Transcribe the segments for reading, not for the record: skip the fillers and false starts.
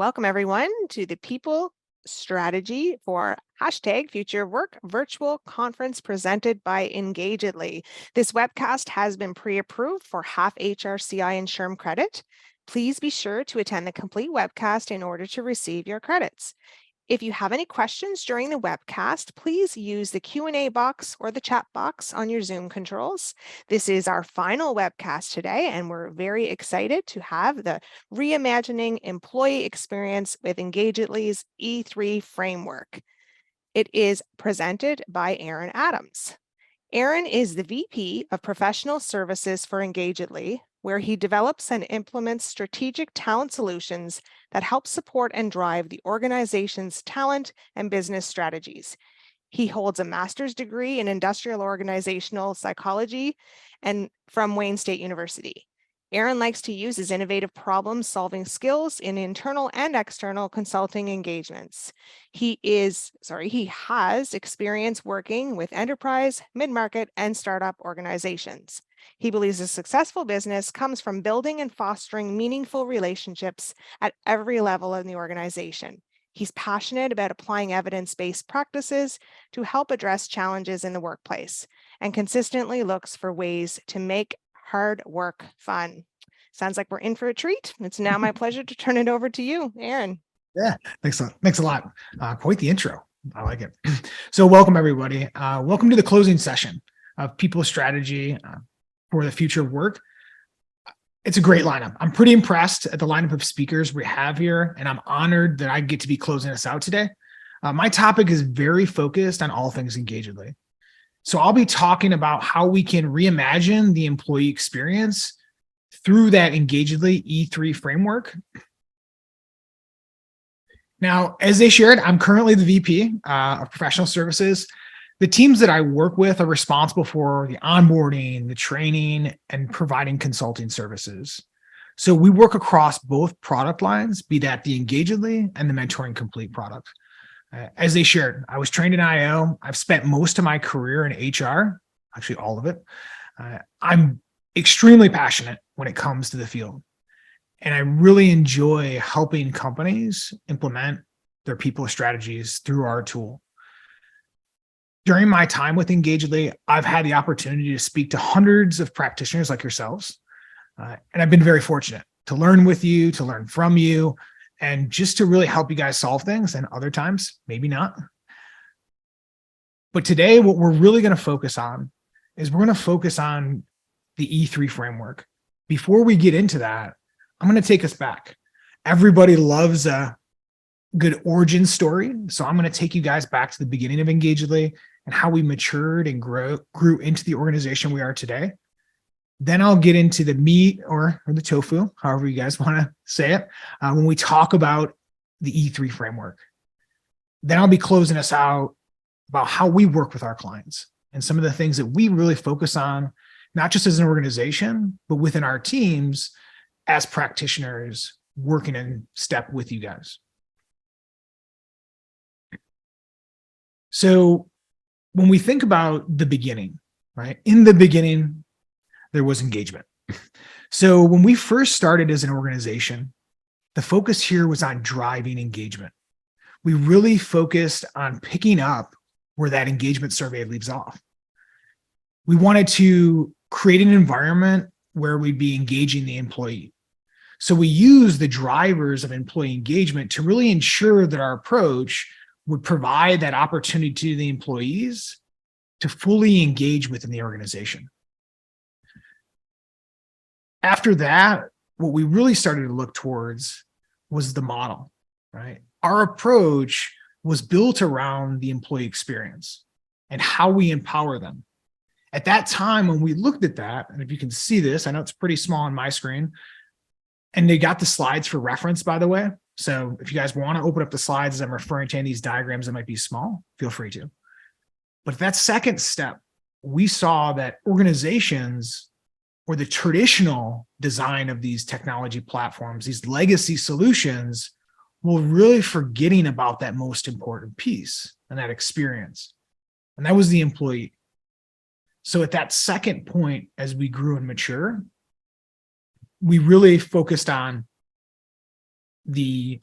Welcome everyone to the People Strategy for #Future Work virtual conference presented by Engagedly. This webcast has been pre-approved for half HRCI and SHRM credit. Please be sure to attend the complete webcast in order to receive your credits. If you have any questions during the webcast, please use the Q&A box or the chat box on your Zoom controls. This is our final webcast today, and we're very excited to have the Reimagining Employee Experience with Engagedly's E3 framework. It is presented by Aaron Adams. Aaron is the VP of Professional Services for Engagedly, where he develops and implements strategic talent solutions that help support and drive the organization's talent and business strategies. He holds a master's degree in industrial organizational psychology and from Wayne State University. Aaron likes to use his innovative problem-solving skills in internal and external consulting engagements. He has experience working with enterprise, mid-market, and startup organizations. He believes a successful business comes from building and fostering meaningful relationships at every level in the organization. He's passionate about applying evidence-based practices to help address challenges in the workplace and consistently looks for ways to make hard work fun. Sounds like we're in for a treat. It's now my pleasure to turn it over to you, Aaron. Yeah, thanks a lot. Quite the intro. I like it. So welcome, everybody. Welcome to the closing session of People+Strategy for the future of work. It's a great lineup. I'm pretty impressed at the lineup of speakers we have here, and I'm honored that I get to be closing us out today. My topic is very focused on all things Engagedly. So I'll be talking about how we can reimagine the employee experience through that Engagedly E3 framework. Now, as they shared, I'm currently the VP of Professional Services. The teams that I work with are responsible for the onboarding, the training, and providing consulting services. So we work across both product lines, be that the Engagedly and the Mentoring Complete product. As they shared, I was trained in IO. I've spent most of my career in HR, actually all of it. I'm extremely passionate when it comes to the field. And I really enjoy helping companies implement their people strategies through our tool. During my time with Engagedly, I've had the opportunity to speak to hundreds of practitioners like yourselves. And I've been very fortunate to learn with you, to learn from you, and just to really help you guys solve things, and other times, maybe not. But today, what we're really going to focus on is we're going to focus on the E3 framework. Before we get into that, I'm going to take us back. Everybody loves a good origin story. So I'm going to take you guys back to the beginning of Engagedly and how we matured and grew into the organization we are today. Then I'll get into the meat or the tofu, however you guys want to say it, when we talk about the E3 framework. Then I'll be closing us out about how we work with our clients and some of the things that we really focus on, not just as an organization, but within our teams as practitioners working in step with you guys. So when we think about the beginning, right? In the beginning, there was engagement. So when we first started as an organization, the focus here was on driving engagement. We really focused on picking up where that engagement survey leaves off. We wanted to create an environment where we'd be engaging the employee. So we use the drivers of employee engagement to really ensure that our approach would provide that opportunity to the employees to fully engage within the organization. After that, what we really started to look towards was the model, right? Our approach was built around the employee experience and how we empower them. At that time, when we looked at that, and if you can see this, I know it's pretty small on my screen, and they got the slides for reference, by the way. So if you guys want to open up the slides as I'm referring to any of these diagrams that might be small, feel free to. But that second step, we saw that organizations or the traditional design of these technology platforms, these legacy solutions, were really forgetting about that most important piece and that experience. And that was the employee. So at that second point, as we grew and mature, we really focused on the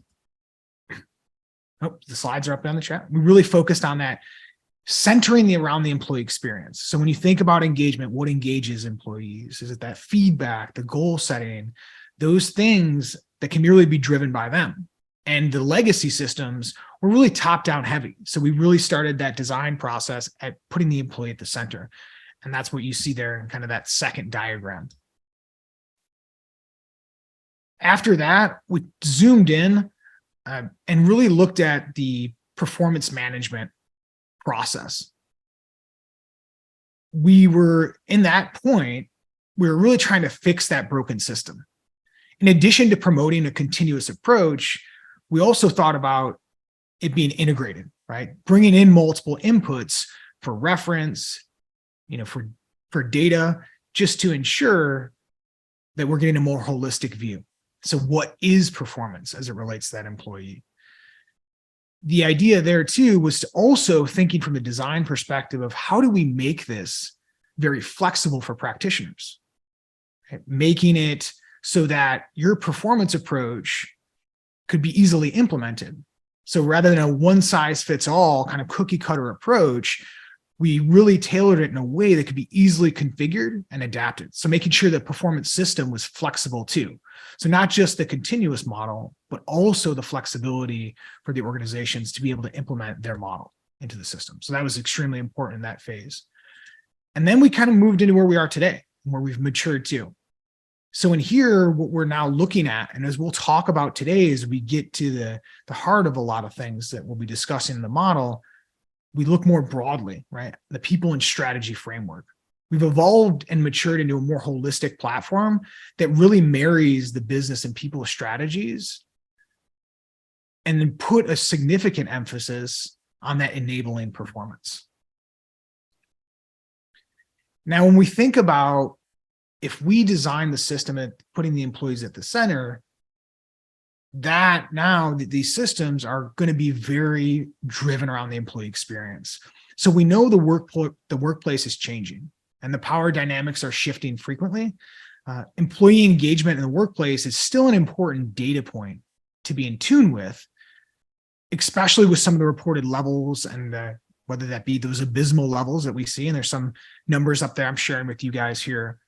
Oh, the slides are up on the chat. We really focused on that, centering around the employee experience. So when you think about engagement, what engages employees? Is it that feedback, the goal setting, those things that can really be driven by them? And the legacy systems were really top-down heavy. So we really started that design process at putting the employee at the center. And that's what you see there in kind of that second diagram. After that, we zoomed in and really looked at the performance management process. We were in that point, we were really trying to fix that broken system. In addition to promoting a continuous approach, we also thought about it being integrated, right? Bringing in multiple inputs for reference, for data, just to ensure that we're getting a more holistic view. So what is performance as it relates to that employee? The idea there too was to also thinking from the design perspective of how do we make this very flexible for practitioners, right? Making it so that your performance approach could be easily implemented. So rather than a one size fits all kind of cookie cutter approach, we really tailored it in a way that could be easily configured and adapted. So making sure the performance system was flexible too. So not just the continuous model, but also the flexibility for the organizations to be able to implement their model into the system. So that was extremely important in that phase. And then we kind of moved into where we are today, where we've matured to. So in here, what we're now looking at, and as we'll talk about today, as we get to the heart of a lot of things that we'll be discussing in the model, we look more broadly, right? The people and strategy framework. We've evolved and matured into a more holistic platform that really marries the business and people strategies and then put a significant emphasis on that enabling performance. Now, when we think about if we design the system at putting the employees at the center, that now these systems are going to be very driven around the employee experience. So we know the workplace is changing and the power dynamics are shifting frequently. Employee engagement in the workplace is still an important data point to be in tune with, especially with some of the reported levels and whether that be those abysmal levels that we see. And there's some numbers up there I'm sharing with you guys here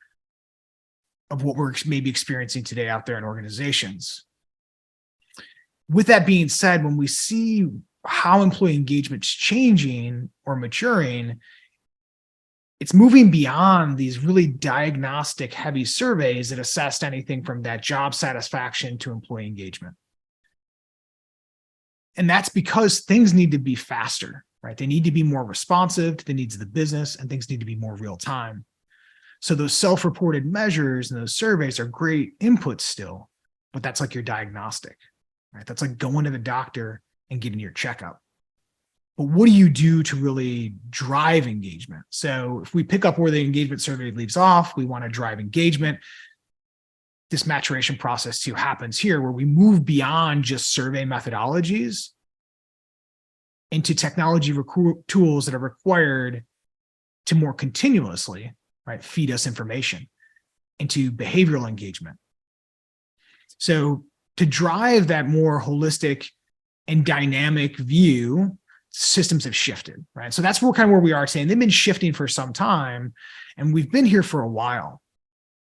of what we're maybe experiencing today out there in organizations. With that being said, when we see how employee engagement's changing or maturing, it's moving beyond these really diagnostic heavy surveys that assessed anything from that job satisfaction to employee engagement. And that's because things need to be faster, right? They need to be more responsive to the needs of the business and things need to be more real time. So those self-reported measures and those surveys are great inputs still, but that's like your diagnostic. Right? That's like going to the doctor and getting your checkup. But what do you do to really drive engagement? So if we pick up where the engagement survey leaves off, we want to drive engagement. This maturation process too happens here where we move beyond just survey methodologies into technology tools that are required to more continuously, right, feed us information into behavioral engagement. So to drive that more holistic and dynamic view, systems have shifted, right? So that's kind of where we are saying they've been shifting for some time and we've been here for a while.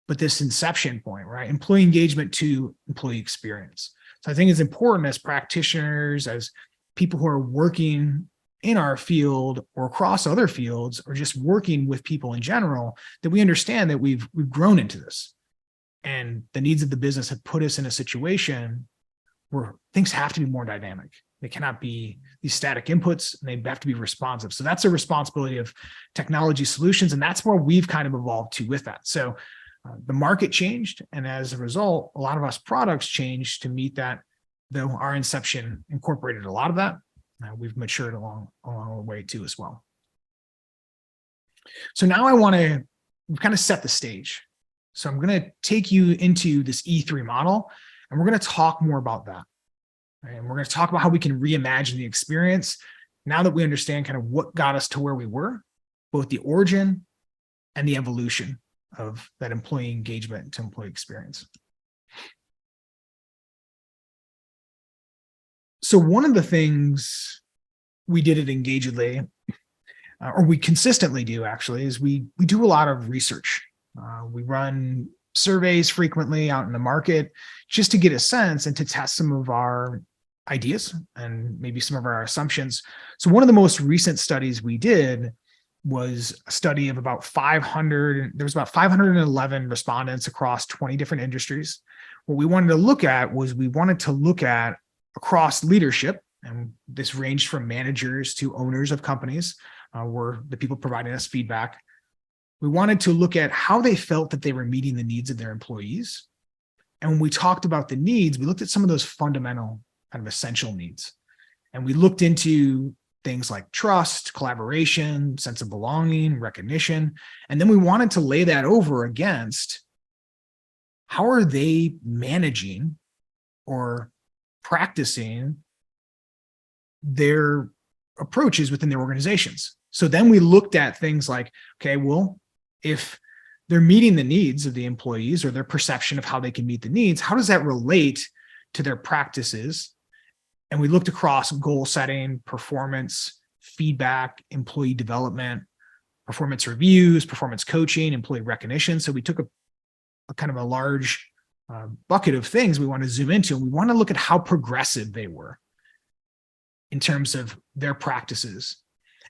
But this inception point, right? Employee engagement to employee experience. So I think it's important as practitioners, as people who are working in our field or across other fields, or just working with people in general, that we understand that we've grown into this. And the needs of the business have put us in a situation where things have to be more dynamic. They cannot be these static inputs, and they have to be responsive. So that's a responsibility of technology solutions, and that's where we've kind of evolved to with that. So the market changed, and as a result, a lot of us products changed to meet that, though our inception incorporated a lot of that. We've matured along the way too as well. So now we've kind of set the stage. So I'm going to take you into this E3 model, and we're going to talk more about that. Right? And we're going to talk about how we can reimagine the experience now that we understand kind of what got us to where we were, both the origin and the evolution of that employee engagement to employee experience. So one of the things we did at Engagedly, or we consistently do actually, is we do a lot of research. We run surveys frequently out in the market just to get a sense and to test some of our ideas and maybe some of our assumptions. So one of the most recent studies we did was a study of about 500. There was about 511 respondents across 20 different industries. What we wanted to look at was we wanted to look at across leadership, and this ranged from managers to owners of companies, were the people providing us feedback. We wanted to look at how they felt that they were meeting the needs of their employees. And when we talked about the needs, we looked at some of those fundamental kind of essential needs. And we looked into things like trust, collaboration, sense of belonging, recognition. And then we wanted to lay that over against how are they managing or practicing their approaches within their organizations. So then we looked at things like, okay, well, if they're meeting the needs of the employees or their perception of how they can meet the needs, how does that relate to their practices? And we looked across goal setting, performance, feedback, employee development, performance reviews, performance coaching, employee recognition. So we took a kind of a large bucket of things we want to zoom into, and we want to look at how progressive they were in terms of their practices.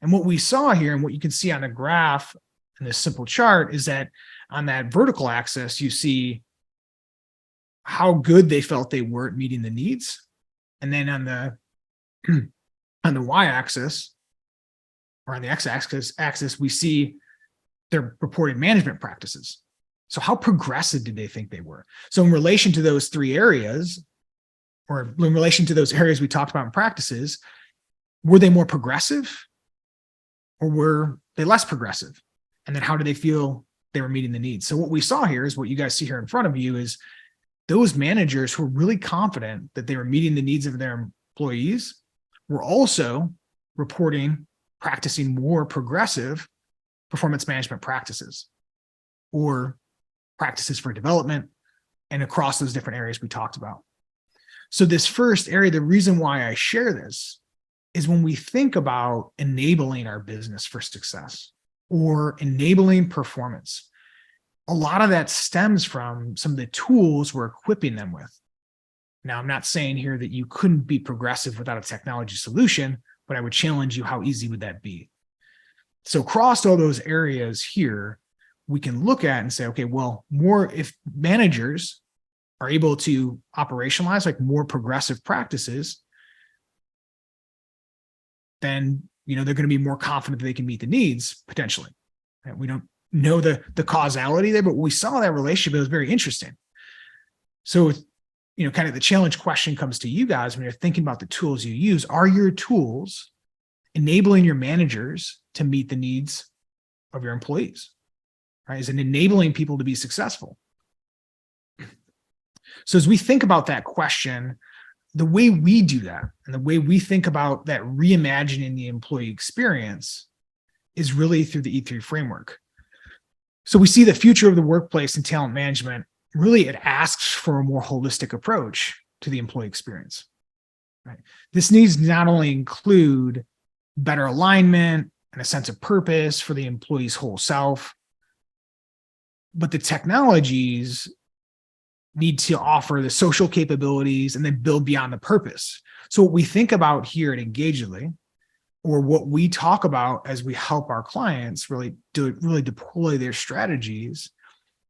And what we saw here, and what you can see on the graph in this simple chart, is that on that vertical axis, you see how good they felt they were at meeting the needs. And then on the on the y-axis, or on the x-axis, we see their reported management practices. So how progressive did they think they were? So in relation to those three areas, or in relation to those areas we talked about in practices, were they more progressive or were they less progressive? And then how do they feel they were meeting the needs? So what we saw here is what you guys see here in front of you is those managers who were really confident that they were meeting the needs of their employees were also reporting practicing more progressive performance management practices or practices for development, and across those different areas we talked about. So this first area, the reason why I share this is when we think about enabling our business for success or enabling performance, a lot of that stems from some of the tools we're equipping them with. Now, I'm not saying here that you couldn't be progressive without a technology solution, but I would challenge you, how easy would that be? So across all those areas here, we can look at and say, okay, well, more if managers are able to operationalize like more progressive practices, then they're going to be more confident that they can meet the needs potentially. And we don't know the causality there, but we saw that relationship. It was very interesting. So, kind of the challenge question comes to you guys when you're thinking about the tools you use. Are your tools enabling your managers to meet the needs of your employees? Right? Is it enabling people to be successful? So as we think about that question, the way we do that and the way we think about that reimagining the employee experience is really through the E3 framework. So we see the future of the workplace and talent management, really it asks for a more holistic approach to the employee experience. Right? This needs to not only include better alignment and a sense of purpose for the employee's whole self, but the technologies need to offer the social capabilities and then build beyond the purpose. So what we think about here at Engagedly, or what we talk about as we help our clients really deploy their strategies,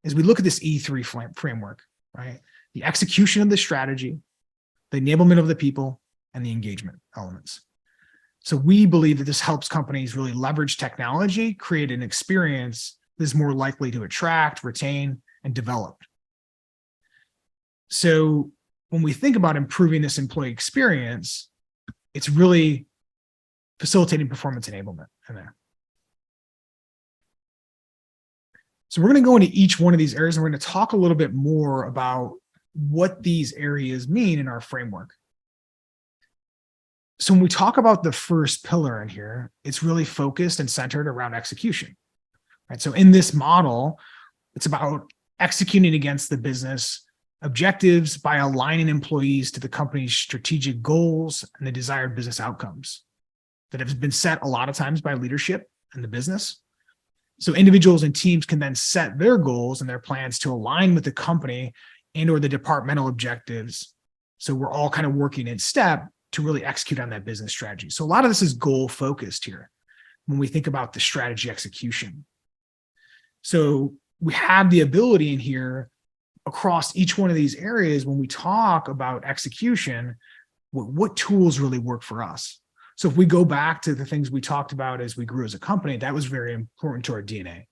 is we look at this E3 framework, right? The execution of the strategy, the enablement of the people, and the engagement elements. So we believe that this helps companies really leverage technology, create an experience that is more likely to attract, retain, and develop. So when we think about improving this employee experience, it's really facilitating performance enablement in there. So we're going to go into each one of these areas, and we're going to talk a little bit more about what these areas mean in our framework. So when we talk about the first pillar in here, it's really focused and centered around execution. Right? So in this model, it's about executing against the business objectives by aligning employees to the company's strategic goals and the desired business outcomes that have been set a lot of times by leadership in the business. So individuals and teams can then set their goals and their plans to align with the company and or the departmental objectives. So we're all kind of working in step to really execute on that business strategy. So a lot of this is goal focused here when we think about the strategy execution. So we have the ability in here across each one of these areas when we talk about execution, what tools really work for us. So if we go back to the things we talked about as we grew as a company, that was very important to our DNA.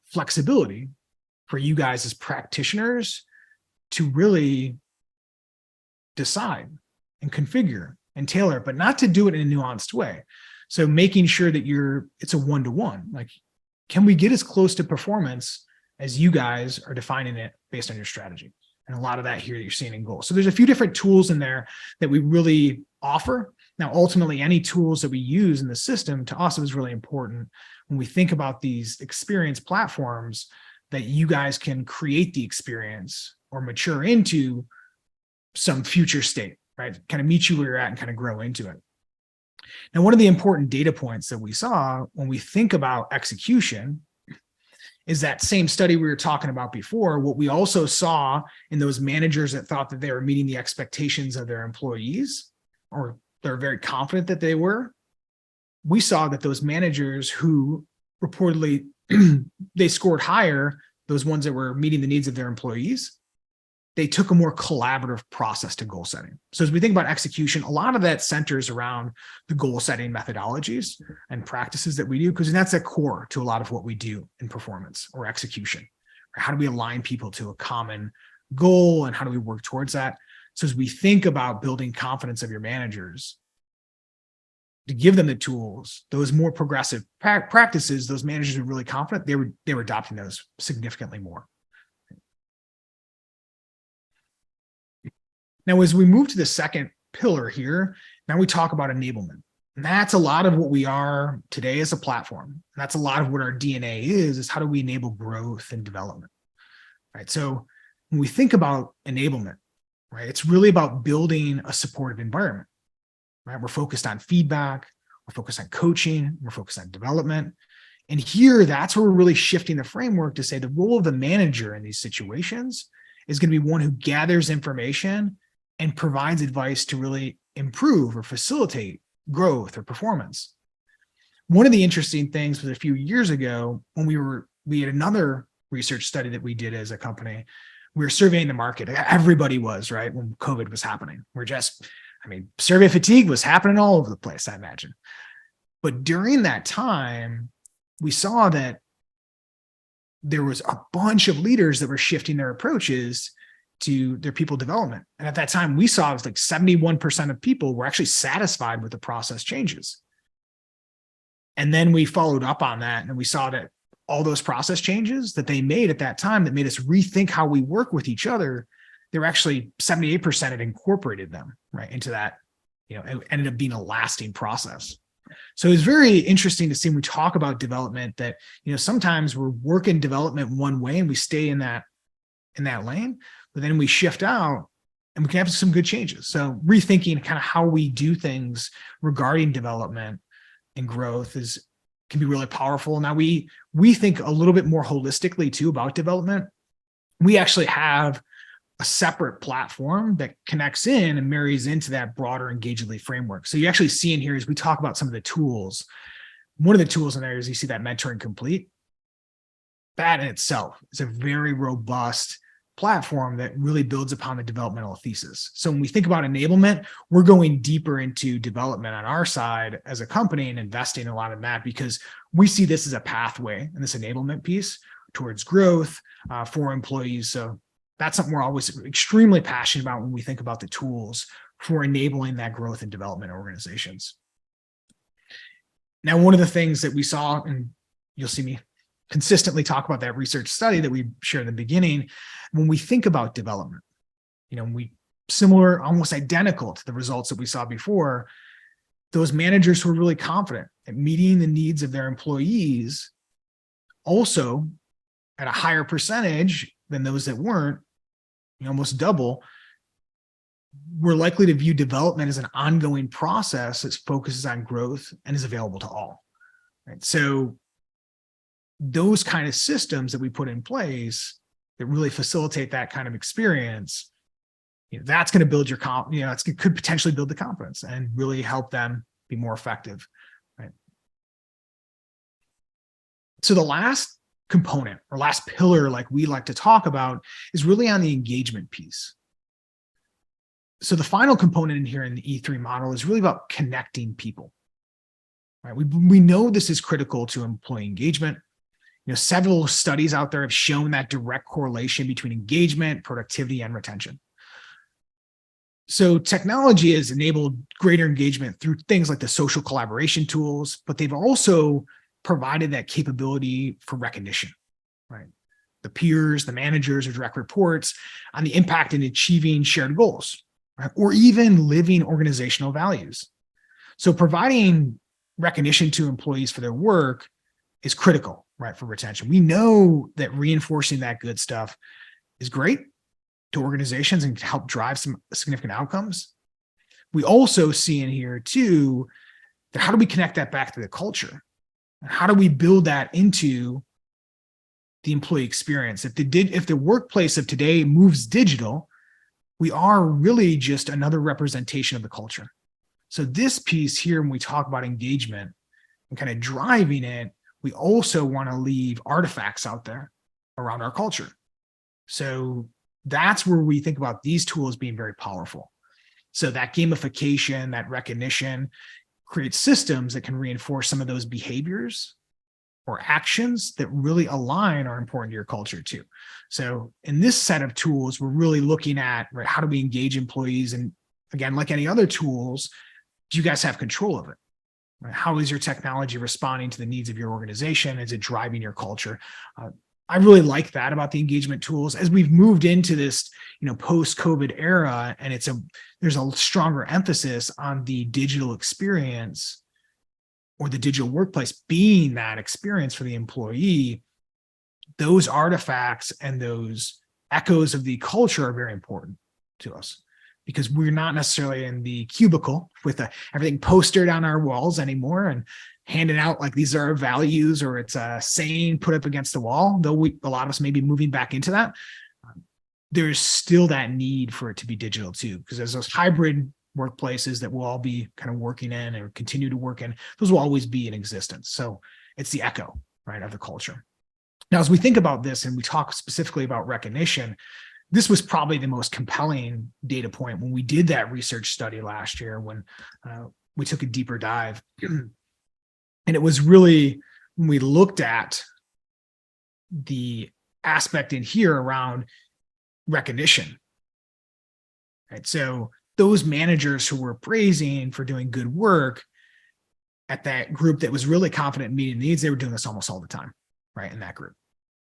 Flexibility for you guys as practitioners to really decide and configure and tailor, but not to do it in a nuanced way. So making sure that it's a one-to-one, like, can we get as close to performance as you guys are defining it based on your strategy? And a lot of that here that you're seeing in goals. So there's a few different tools in there that we really offer. Now, ultimately, any tools that we use in the system to us is really important when we think about these experience platforms that you guys can create the experience or mature into some future state, right? Kind of meet you where you're at and kind of grow into it. Now, one of the important data points that we saw when we think about execution is that same study we were talking about before. What we also saw in those managers that thought that they were meeting the expectations of their employees, or they're very confident that they were, we saw that those managers who reportedly they scored higher, those ones that were meeting the needs of their employees, they took a more collaborative process to goal setting. So as we think about execution, a lot of that centers around the goal setting methodologies and practices that we do, because that's a core to a lot of what we do in performance or execution. How do we align people to a common goal and how do we work towards that? So as we think about building confidence of your managers, to give them the tools, those more progressive practices, those managers were really confident, they were adopting those significantly more. Now, as we move to the second pillar here, now we talk about enablement. And that's a lot of what we are today as a platform. And that's a lot of what our DNA is how do we enable growth and development, right? So when we think about enablement, right, it's really about building a supportive environment, right? We're focused on feedback, we're focused on coaching, we're focused on development. And here, that's where we're really shifting the framework to say the role of the manager in these situations is going to be one who gathers information and provides advice to really improve or facilitate growth or performance. One of the interesting things was a few years ago when we had another research study that we did as a company. We were surveying the market. Everybody was, right, when COVID was happening. Survey fatigue was happening all over the place, I imagine. But during that time, we saw that there was a bunch of leaders that were shifting their approaches to their people development. And at that time, we saw it was like 71% of people were actually satisfied with the process changes. And then we followed up on that and we saw that all those process changes that they made at that time that made us rethink how we work with each other, they were actually 78% had incorporated them right into that, it ended up being a lasting process. So it's very interesting to see when we talk about development that, sometimes we're working development one way and we stay in that lane, but then we shift out and we can have some good changes. So rethinking kind of how we do things regarding development and growth can be really powerful. Now we think a little bit more holistically too about development. We actually have a separate platform that connects in and marries into that broader Engagedly framework. So you actually see in here as we talk about some of the tools, one of the tools in there is you see that Mentoring Complete. That in itself is a very robust platform that really builds upon the developmental thesis. So when we think about enablement, we're going deeper into development on our side as a company and investing a lot in that because we see this as a pathway and this enablement piece towards growth for employees. So that's something we're always extremely passionate about when we think about the tools for enabling that growth and development organizations. Now, one of the things that we saw, and you'll see me consistently talk about that research study that we shared in the beginning, when we think about development, we similar, almost identical to the results that we saw before, those managers who are really confident at meeting the needs of their employees also at a higher percentage than those that weren't, almost double, we're likely to view development as an ongoing process that focuses on growth and is available to all. Right? So those kind of systems that we put in place that really facilitate that kind of experience, that's going to build your it could potentially build the confidence and really help them be more effective. Right. So the last component or last pillar, like we like to talk about, is really on the engagement piece. So the final component in here in the E3 model is really about connecting people. Right? We know this is critical to employee engagement. Several studies out there have shown that direct correlation between engagement, productivity, and retention. So technology has enabled greater engagement through things like the social collaboration tools, but they've also provided that capability for recognition, right? The peers, the managers, or direct reports on the impact in achieving shared goals, right? Or even living organizational values. So providing recognition to employees for their work is critical, right, for retention. We know that reinforcing that good stuff is great to organizations and can help drive some significant outcomes. We also see in here too, that how do we connect that back to the culture? How do we build that into the employee experience? If the workplace of today moves digital, we are really just another representation of the culture. So this piece here, when we talk about engagement and kind of driving it, we also want to leave artifacts out there around our culture. So that's where we think about these tools being very powerful. So that gamification, that recognition creates systems that can reinforce some of those behaviors or actions that really align are important to your culture too. So in this set of tools, we're really looking at, right, how do we engage employees? And again, like any other tools, do you guys have control of it? Right? How is your technology responding to the needs of your organization? Is it driving your culture? I really like that about the engagement tools as we've moved into this, post-COVID era, and there's a stronger emphasis on the digital experience or the digital workplace being that experience for the employee. Those artifacts and those echoes of the culture are very important to us because we're not necessarily in the cubicle with everything postered on our walls anymore and handing out like these are our values or it's a saying put up against the wall, though a lot of us may be moving back into that. There's still that need for it to be digital too, because there's those hybrid workplaces that we'll all be kind of working in and continue to work in. Those will always be in existence. So it's the echo, right, of the culture. Now, as we think about this and we talk specifically about recognition, this was probably the most compelling data point when we did that research study last year when we took a deeper dive. And it was really when we looked at the aspect in here around recognition. Right? So those managers who were praising for doing good work at that group that was really confident in meeting needs, they were doing this almost all the time, right, in that group.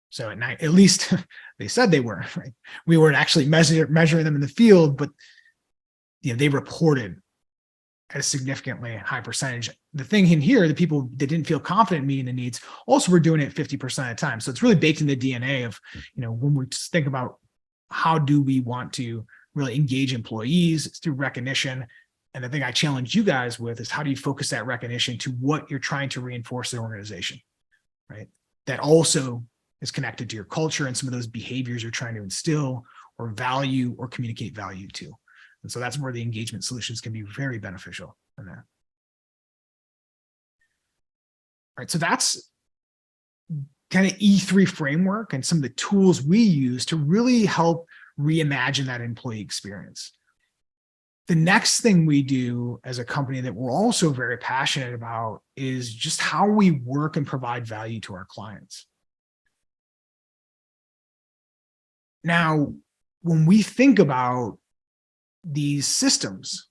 So at night, at least they said they were, right? We weren't actually measuring them in the field, but they reported at a significantly high percentage. The thing in here, the people that didn't feel confident meeting the needs also were doing it 50% of the time. So it's really baked in the DNA of, when we think about how do we want to really engage employees through recognition. And the thing I challenge you guys with is how do you focus that recognition to what you're trying to reinforce in the organization, right? That also is connected to your culture and some of those behaviors you're trying to instill or value or communicate value to. And so that's where the engagement solutions can be very beneficial in that. All right, so that's kind of E3 framework and some of the tools we use to really help reimagine that employee experience. The next thing we do as a company that we're also very passionate about is just how we work and provide value to our clients. Now, when we think about these systems,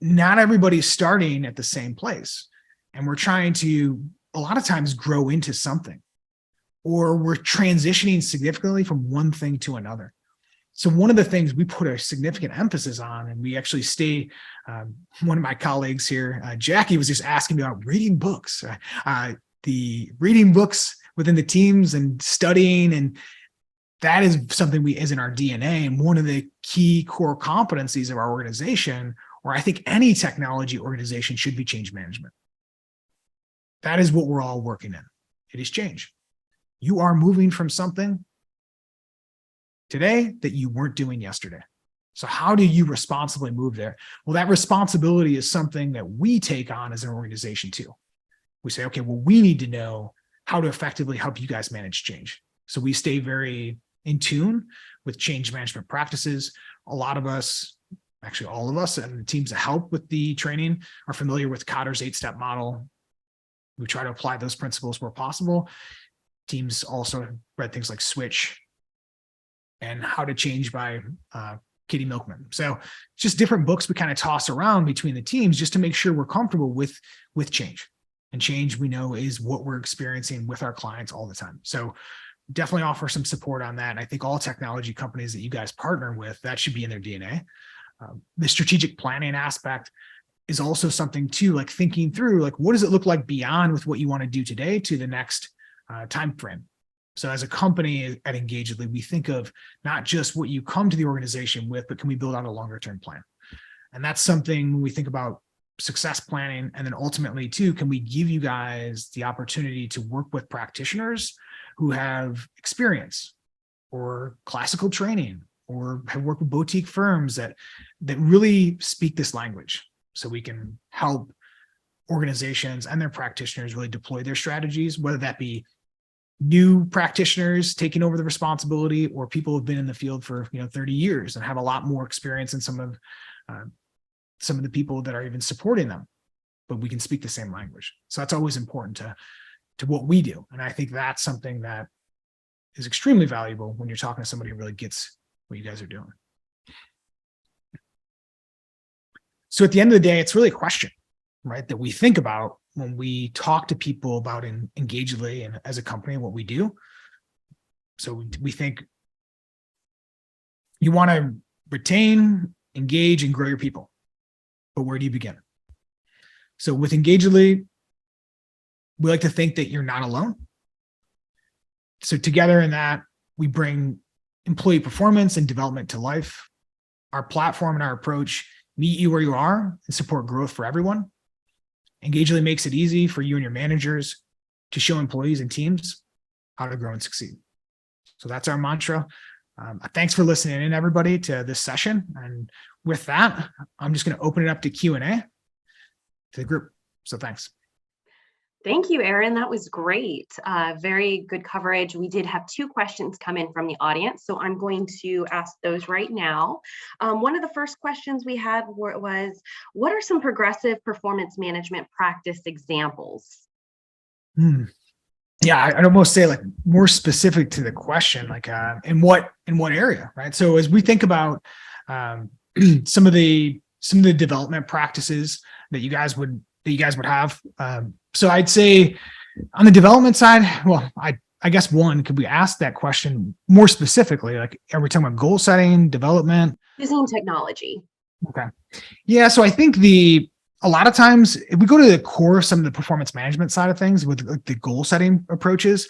not everybody's starting at the same place. And we're trying to, a lot of times, grow into something, or we're transitioning significantly from one thing to another. So one of the things we put a significant emphasis on, and we actually one of my colleagues here, Jackie, was just asking me about reading books, the reading books within the teams and studying. And that is something is in our DNA. And one of the key core competencies of our organization, or I think any technology organization, should be change management. That is what we're all working in. It is change. You are moving from something today that you weren't doing yesterday. So how do you responsibly move there? Well, that responsibility is something that we take on as an organization too. We say, okay, well, we need to know how to effectively help you guys manage change. So we stay very in tune with change management practices. A lot of us, actually all of us, and the teams that help with the training are familiar with Kotter's 8-step model. We try to apply those principles where possible. Teams also have read things like Switch and How to Change by Katie Milkman. So just different books we kind of toss around between the teams just to make sure we're comfortable with change. And change, we know, is what we're experiencing with our clients all the time. So definitely offer some support on that. And I think all technology companies that you guys partner with, that should be in their DNA. The strategic planning aspect is also something too, like thinking through, like, what does it look like beyond with what you want to do today to the next time frame. So as a company at Engagedly, we think of not just what you come to the organization with, but can we build out a longer term plan? And that's something when we think about success planning, and then ultimately too, can we give you guys the opportunity to work with practitioners who have experience or classical training or have worked with boutique firms that really speak this language, so we can help organizations and their practitioners really deploy their strategies, whether that be new practitioners taking over the responsibility or people who've been in the field for 30 years and have a lot more experience than some of the people that are even supporting them, but we can speak the same language. So that's always important to what we do. And I think that's something that is extremely valuable when you're talking to somebody who really gets what you guys are doing. So at the end of the day, it's really a question, right, that we think about when we talk to people about Engagedly and as a company, what we do. So we think you want to retain, engage, and grow your people. But where do you begin? So with Engagedly, we like to think that you're not alone. So together in that, we bring employee performance and development to life. Our platform and our approach meet you where you are and support growth for everyone. Engagedly makes it easy for you and your managers to show employees and teams how to grow and succeed. So that's our mantra. Thanks for listening in, everybody, to this session. And with that, I'm just going to open it up to Q&A to the group. So thanks. Thank you, Aaron. That was great. Very good coverage. We did have 2 questions come in from the audience, so I'm going to ask those right now. One of the first questions we had was, what are some progressive performance management practice examples? Yeah, I'd almost say like more specific to the question, like in what area, right? So as we think about some of the development practices that you guys would have. So I'd say on the development side, well, I guess one, could we ask that question more specifically? Like, are we talking about goal setting, development? Using technology. Okay. Yeah. So I think a lot of times if we go to the core of some of the performance management side of things with like the goal setting approaches,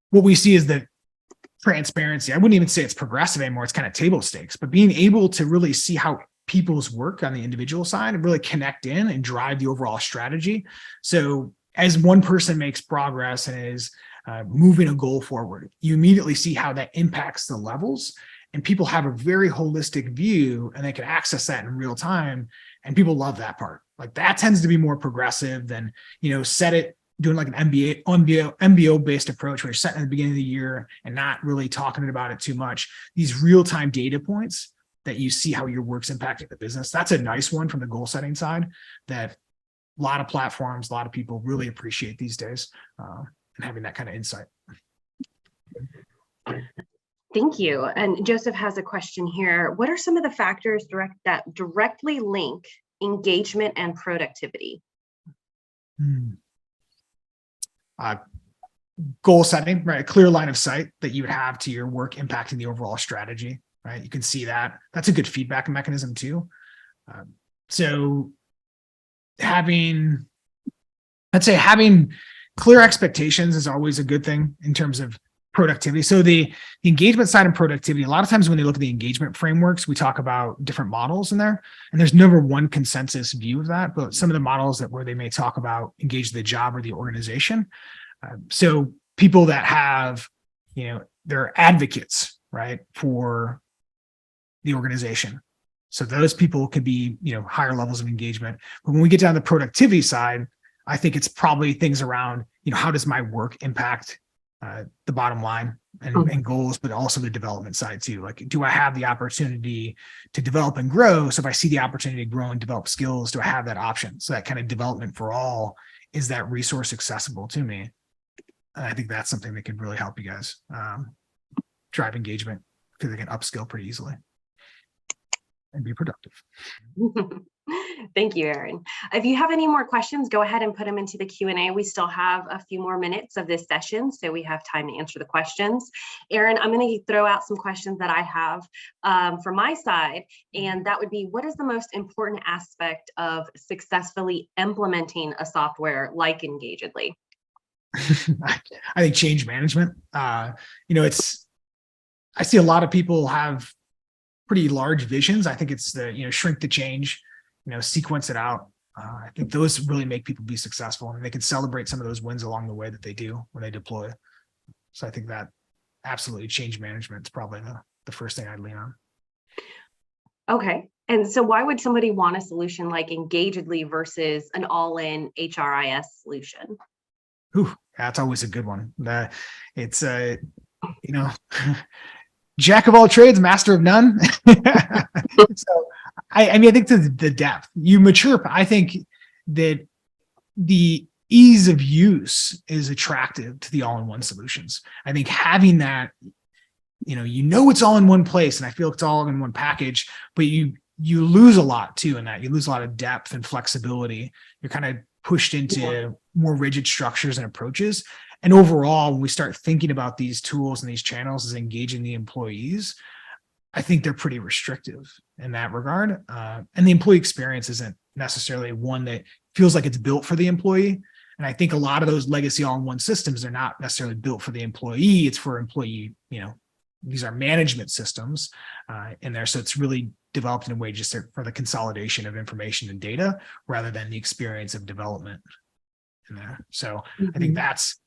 what we see is that transparency. I wouldn't even say it's progressive anymore. It's kind of table stakes, but being able to really see how people's work on the individual side and really connect in and drive the overall strategy. So as one person makes progress and is moving a goal forward, you immediately see how that impacts the levels, and people have a very holistic view and they can access that in real time. And people love that part. Like that tends to be more progressive than, doing like an MBO based approach where you're setting at the beginning of the year and not really talking about it too much. These real-time data points that you see how your work's impacting the business. That's a nice one from the goal setting side that a lot of platforms, a lot of people really appreciate these days, and having that kind of insight. Thank you. And Joseph has a question here. What are some of the factors that directly link engagement and productivity? Goal setting, right? A clear line of sight that you would have to your work impacting the overall strategy. Right, you can see that. That's a good feedback mechanism too. So having clear expectations is always a good thing in terms of productivity. So the engagement side and productivity, a lot of times when they look at the engagement frameworks, we talk about different models in there, and there's never one consensus view of that. But some of the models where they may talk about engage the job or the organization. So people that have, they're advocates, right, for the organization. So those people could be, higher levels of engagement. But when we get down to the productivity side, I think it's probably things around, how does my work impact the bottom line and goals, but also the development side too. Like, do I have the opportunity to develop and grow? So if I see the opportunity to grow and develop skills, do I have that option? So that kind of development for all, is that resource accessible to me? And I think that's something that could really help you guys drive engagement, because they can upskill pretty easily and be productive. Thank you, Aaron. If you have any more questions, go ahead and put them into the Q&A. We still have a few more minutes of this session, so we have time to answer the questions. Aaron, I'm going to throw out some questions that I have from my side, and that would be, what is the most important aspect of successfully implementing a software like Engagedly? I think change management. I see a lot of people have pretty large visions. I think it's the, shrink the change, sequence it out. I think those really make people be successful, and they can celebrate some of those wins along the way that they do when they deploy. So I think that absolutely change management is probably the first thing I'd lean on. Okay. And so why would somebody want a solution like Engagedly versus an all-in HRIS solution? Ooh, that's always a good one. It's jack of all trades, master of none. So I think the depth, you mature. I think that the ease of use is attractive to the all-in-one solutions. I think having that, it's all in one place, and I feel it's all in one package, but you lose a lot too in that. You lose a lot of depth and flexibility. You're kind of pushed into more rigid structures and approaches. And overall, when we start thinking about these tools and these channels as engaging the employees, I think they're pretty restrictive in that regard. And the employee experience isn't necessarily one that feels like it's built for the employee. And I think a lot of those legacy all-in-one systems are not necessarily built for the employee. It's for employee, these are management systems in there. So it's really developed in a way just for the consolidation of information and data rather than the experience of development in there. So I think that's,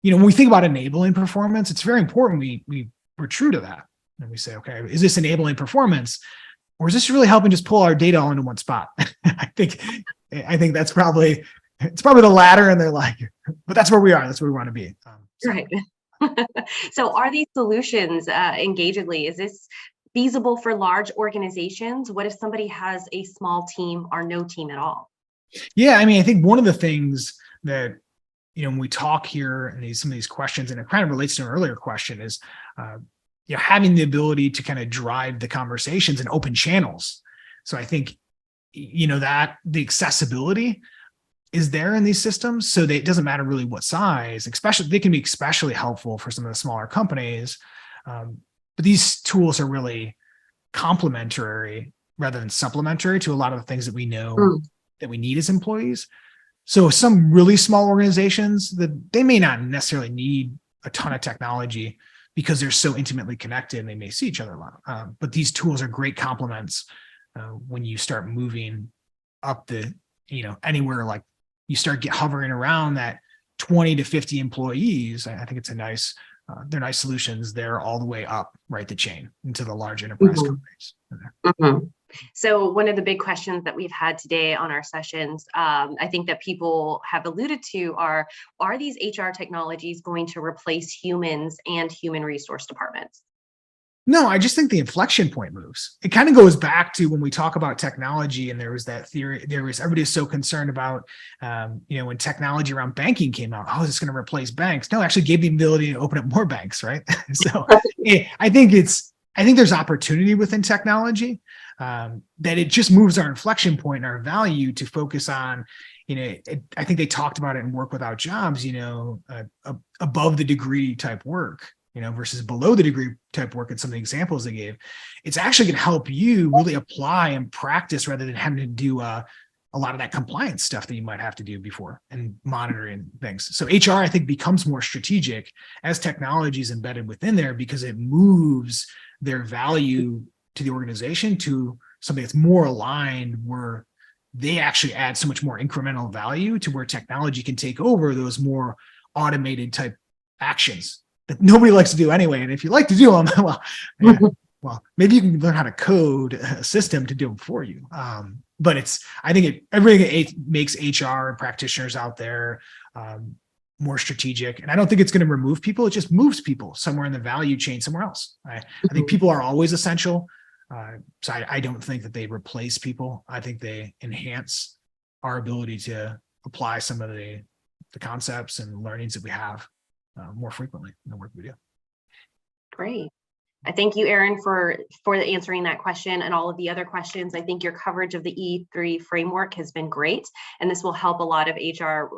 when we think about enabling performance, it's very important we're true to that. And we say, okay, is this enabling performance, or is this really helping just pull our data all into one spot? I think that's probably the latter, and they're like, but that's where we are. That's where we want to be. Right. So are these solutions Engagedly, is this feasible for large organizations? What if somebody has a small team or no team at all? Yeah, I think one of the things that, when we talk here and some of these questions, and it kind of relates to an earlier question, is having the ability to kind of drive the conversations and open channels. So I think, that the accessibility is there in these systems, so that it doesn't matter really what size, they can be especially helpful for some of the smaller companies. But these tools are really complementary rather than supplementary to a lot of the things that we know that we need as employees. So some really small organizations, that they may not necessarily need a ton of technology because they're so intimately connected and they may see each other a lot. But these tools are great complements when you start moving up the, anywhere, like you start hovering around that 20 to 50 employees. I think it's they're nice solutions. They're all the way up, right, the chain into the large enterprise companies. So one of the big questions that we've had today on our sessions, I think that people have alluded to are these HR technologies going to replace humans and human resource departments? No, I just think the inflection point moves. It kind of goes back to when we talk about technology, and there was that theory, everybody's so concerned about, when technology around banking came out, is this going to replace banks? No, it actually gave the ability to open up more banks, right? So I think there's opportunity within technology, that it just moves our inflection point and our value to focus on, I think they talked about it in Work Without Jobs, above the degree type work, versus below the degree type work. And some of the examples they gave, it's actually going to help you really apply and practice rather than having to do a lot of that compliance stuff that you might have to do before and monitoring things. So HR, I think, becomes more strategic as technology is embedded within there because it moves their value to the organization to something that's more aligned where they actually add so much more incremental value to where technology can take over those more automated type actions that nobody likes to do anyway. And if you like to do them, well, yeah, well, maybe you can learn how to code a system to do them for you. But I think everything makes HR and practitioners out there more strategic. And I don't think it's going to remove people. It just moves people somewhere in the value chain, somewhere else. I think people are always essential. So I don't think that they replace people. I think they enhance our ability to apply some of the concepts and learnings that we have more frequently in the work we do. Great. I thank you, Aaron, for answering that question and all of the other questions. I think your coverage of the E3 framework has been great, and this will help a lot of HR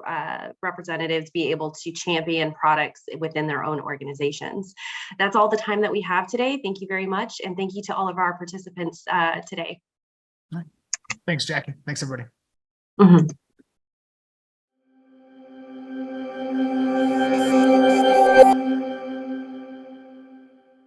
representatives be able to champion products within their own organizations. That's all the time that we have today. Thank you very much, and thank you to all of our participants today. Thanks, Jackie. Thanks, everybody.